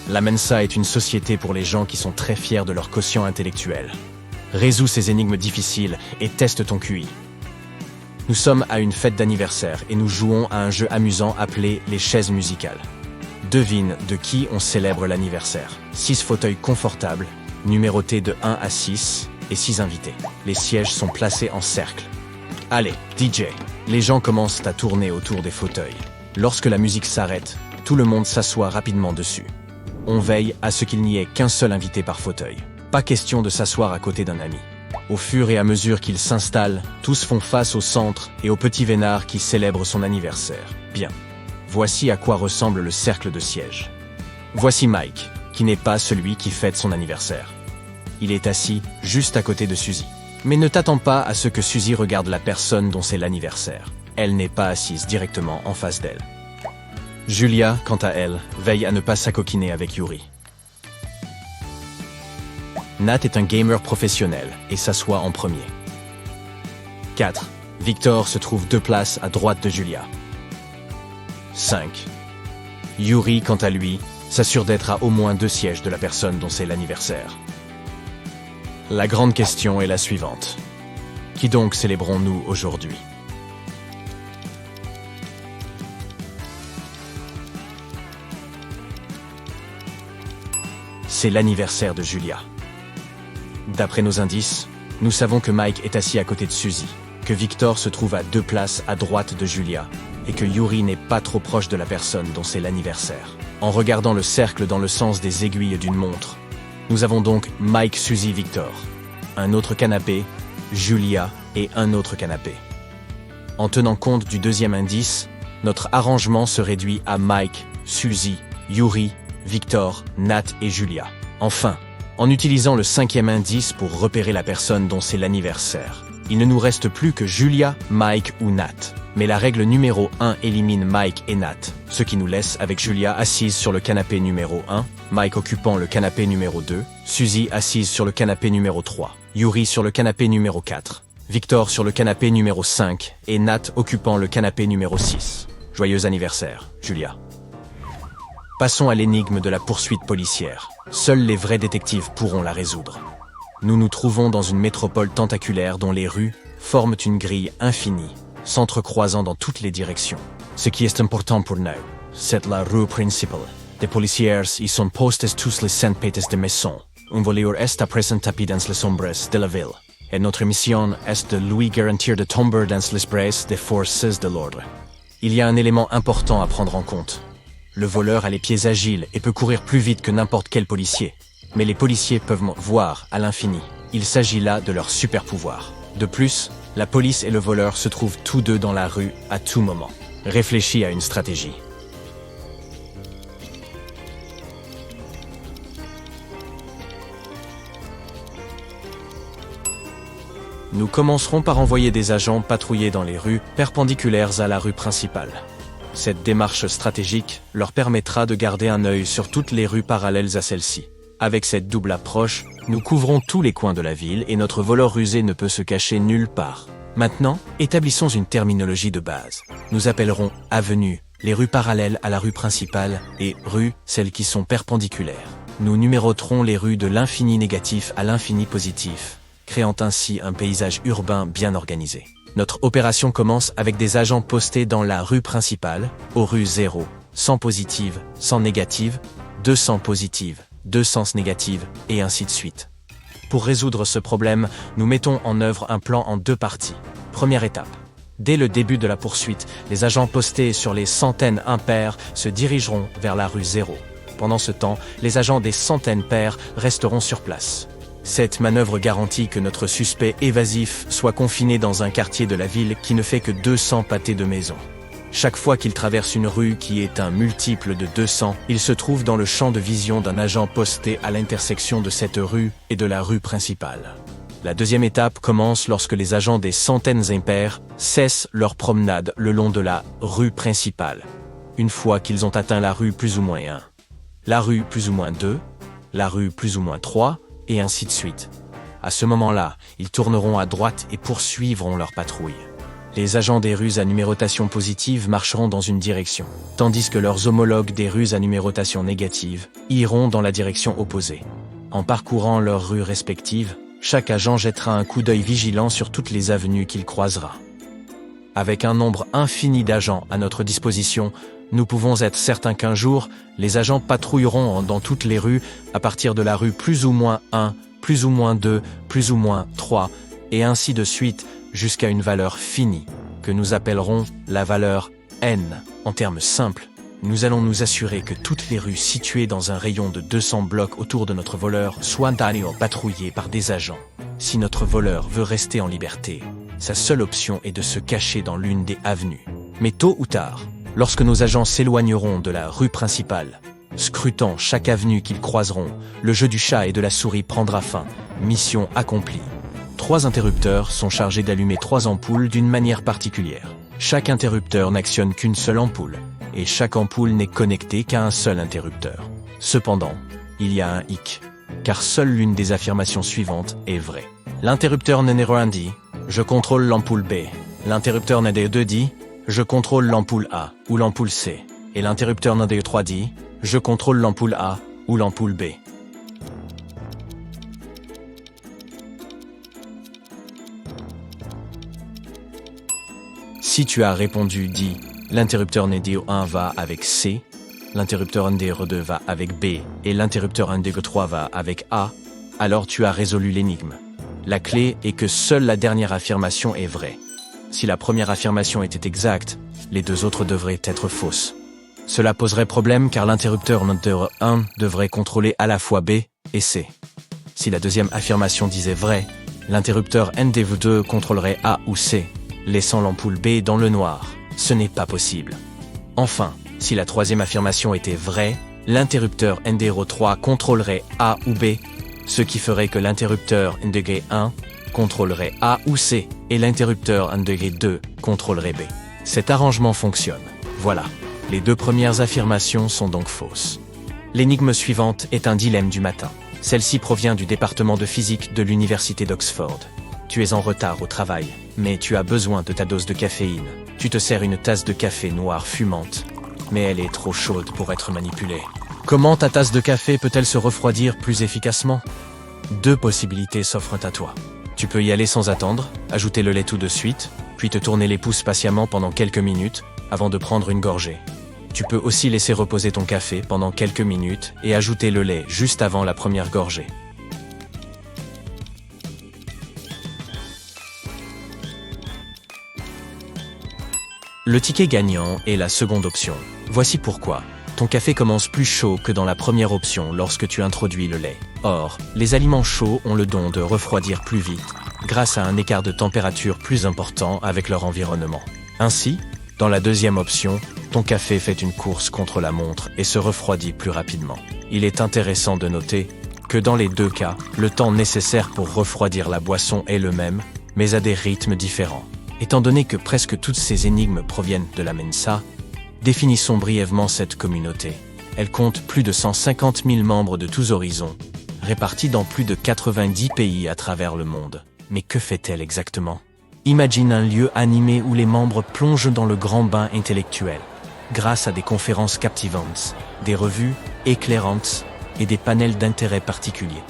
La Mensa est une société pour les gens qui sont très fiers de leur quotient intellectuel. Résous ces énigmes difficiles et teste ton QI. Nous sommes à une fête d'anniversaire et nous jouons à un jeu amusant appelé les chaises musicales. Devine de qui on célèbre l'anniversaire. 6 fauteuils confortables, numérotés de 1 à 6 et 6 invités. Les sièges sont placés en cercle. Allez, DJ. Les gens commencent à tourner autour des fauteuils. Lorsque la musique s'arrête, tout le monde s'assoit rapidement dessus. On veille à ce qu'il n'y ait qu'un seul invité par fauteuil. Pas question de s'asseoir à côté d'un ami. Au fur et à mesure qu'ils s'installent, tous font face au centre et au petit vénard qui célèbre son anniversaire. Bien. Voici à quoi ressemble le cercle de sièges. Voici Mike, qui n'est pas celui qui fête son anniversaire. Il est assis juste à côté de Suzy. Mais ne t'attends pas à ce que Suzy regarde la personne dont c'est l'anniversaire. Elle n'est pas assise directement en face d'elle. Julia, quant à elle, veille à ne pas s'acoquiner avec Yuri. Nat est un gamer professionnel et s'assoit en premier. 4. Victor se trouve 2 places à droite de Julia. 5. Yuri, quant à lui, s'assure d'être à au moins 2 sièges de la personne dont c'est l'anniversaire. La grande question est la suivante. Qui donc célébrons-nous aujourd'hui ? C'est l'anniversaire de Julia. D'après nos indices, nous savons que Mike est assis à côté de Suzy, que Victor se trouve à 2 places à droite de Julia, et que Yuri n'est pas trop proche de la personne dont c'est l'anniversaire. En regardant le cercle dans le sens des aiguilles d'une montre, nous avons donc Mike, Suzy, Victor. Un autre canapé, Julia et un autre canapé. En tenant compte du deuxième indice, notre arrangement se réduit à Mike, Suzy, Yuri, Victor, Nat et Julia. Enfin, en utilisant le 5e indice pour repérer la personne dont c'est l'anniversaire, il ne nous reste plus que Julia, Mike ou Nat. Mais la règle numéro 1 élimine Mike et Nat, ce qui nous laisse avec Julia assise sur le canapé numéro 1, Mike occupant le canapé numéro 2, Suzy assise sur le canapé numéro 3, Yuri sur le canapé numéro 4, Victor sur le canapé numéro 5 et Nat occupant le canapé numéro 6. Joyeux anniversaire, Julia. Passons à l'énigme de la poursuite policière. Seuls les vrais détectives pourront la résoudre. Nous nous trouvons dans une métropole tentaculaire dont les rues forment une grille infinie, s'entrecroisant dans toutes les directions. Ce qui est important pour nous, c'est la rue principale. Les policiers y sont postés tous les 100 pieds de maison. Un voleur est à présent tapis dans les ombres de la ville. Et notre mission est de lui garantir de tomber dans les bras des forces de l'ordre. Il y a un élément important à prendre en compte. Le voleur a les pieds agiles et peut courir plus vite que n'importe quel policier. Mais les policiers peuvent voir à l'infini. Il s'agit là de leur super pouvoir. De plus, la police et le voleur se trouvent tous deux dans la rue à tout moment. Réfléchis à une stratégie. Nous commencerons par envoyer des agents patrouiller dans les rues perpendiculaires à la rue principale. Cette démarche stratégique leur permettra de garder un œil sur toutes les rues parallèles à celle-ci. Avec cette double approche, nous couvrons tous les coins de la ville et notre voleur rusé ne peut se cacher nulle part. Maintenant, établissons une terminologie de base. Nous appellerons avenues les rues parallèles à la rue principale et rues celles qui sont perpendiculaires. Nous numéroterons les rues de l'infini négatif à l'infini positif, créant ainsi un paysage urbain bien organisé. Notre opération commence avec des agents postés dans la rue principale, aux rues 0, 100 positive, 100 négative, 200 positive, 200 négative, et ainsi de suite. Pour résoudre ce problème, nous mettons en œuvre un plan en 2 parties. Première étape. Dès le début de la poursuite, les agents postés sur les centaines impaires se dirigeront vers la rue 0. Pendant ce temps, les agents des centaines paires resteront sur place. Cette manœuvre garantit que notre suspect évasif soit confiné dans un quartier de la ville qui ne fait que 200 pâtés de maison. Chaque fois qu'il traverse une rue qui est un multiple de 200, il se trouve dans le champ de vision d'un agent posté à l'intersection de cette rue et de la rue principale. La deuxième étape commence lorsque les agents des centaines impaires cessent leur promenade le long de la rue principale, une fois qu'ils ont atteint la rue plus ou moins 1, la rue plus ou moins 2, la rue plus ou moins 3, et ainsi de suite. À ce moment-là, ils tourneront à droite et poursuivront leur patrouille. Les agents des rues à numérotation positive marcheront dans une direction, tandis que leurs homologues des rues à numérotation négative iront dans la direction opposée. En parcourant leurs rues respectives, chaque agent jettera un coup d'œil vigilant sur toutes les avenues qu'il croisera. Avec un nombre infini d'agents à notre disposition, nous pouvons être certains qu'un jour, les agents patrouilleront dans toutes les rues à partir de la rue plus ou moins 1, plus ou moins 2, plus ou moins 3, et ainsi de suite jusqu'à une valeur finie, que nous appellerons la valeur n. En termes simples, nous allons nous assurer que toutes les rues situées dans un rayon de 200 blocs autour de notre voleur soient patrouillées par des agents. Si notre voleur veut rester en liberté, sa seule option est de se cacher dans l'une des avenues. Mais tôt ou tard, lorsque nos agents s'éloigneront de la rue principale, scrutant chaque avenue qu'ils croiseront, le jeu du chat et de la souris prendra fin. Mission accomplie. 3 interrupteurs sont chargés d'allumer 3 ampoules d'une manière particulière. Chaque interrupteur n'actionne qu'une seule ampoule, et chaque ampoule n'est connectée qu'à un seul interrupteur. Cependant, il y a un hic, car seule l'une des affirmations suivantes est vraie. L'interrupteur numéro 1 dit « Je contrôle l'ampoule B ». L'interrupteur numéro 2 dit « Je contrôle l'ampoule A ou l'ampoule C ». Et l'interrupteur numéro 3 dit « Je contrôle l'ampoule A ou l'ampoule B ». Si tu as répondu dit « L'interrupteur numéro 1 va avec C », l'interrupteur numéro 2 va avec B et l'interrupteur numéro 3 va avec A, alors tu as résolu l'énigme. La clé est que seule la dernière affirmation est vraie. Si la première affirmation était exacte, les 2 autres devraient être fausses. Cela poserait problème car l'interrupteur numéro 1 devrait contrôler à la fois B et C. Si la deuxième affirmation disait vrai, l'interrupteur numéro 2 contrôlerait A ou C, laissant l'ampoule B dans le noir. Ce n'est pas possible. Enfin, si la troisième affirmation était vraie, l'interrupteur numéro 3 contrôlerait A ou B, ce qui ferait que l'interrupteur numéro 1 contrôlerait A ou C et l'interrupteur numéro 2 contrôlerait B. Cet arrangement fonctionne. Voilà, les 2 premières affirmations sont donc fausses. L'énigme suivante est un dilemme du matin. Celle-ci provient du département de physique de l'université d'Oxford. Tu es en retard au travail, mais tu as besoin de ta dose de caféine. Tu te sers une tasse de café noire fumante, mais elle est trop chaude pour être manipulée. Comment ta tasse de café peut-elle se refroidir plus efficacement? 2 possibilités s'offrent à toi. Tu peux y aller sans attendre, ajouter le lait tout de suite, puis te tourner les pouces patiemment pendant quelques minutes, avant de prendre une gorgée. Tu peux aussi laisser reposer ton café pendant quelques minutes et ajouter le lait juste avant la première gorgée. Le ticket gagnant est la seconde option. Voici pourquoi. Ton café commence plus chaud que dans la première option lorsque tu introduis le lait. Or, les aliments chauds ont le don de refroidir plus vite, grâce à un écart de température plus important avec leur environnement. Ainsi, dans la deuxième option, ton café fait une course contre la montre et se refroidit plus rapidement. Il est intéressant de noter que dans les 2 cas, le temps nécessaire pour refroidir la boisson est le même, mais à des rythmes différents. Étant donné que presque toutes ces énigmes proviennent de la Mensa, définissons brièvement cette communauté. Elle compte plus de 150 000 membres de tous horizons, répartis dans plus de 90 pays à travers le monde. Mais que fait-elle exactement? Imagine un lieu animé où les membres plongent dans le grand bain intellectuel, grâce à des conférences captivantes, des revues éclairantes et des panels d'intérêt particuliers.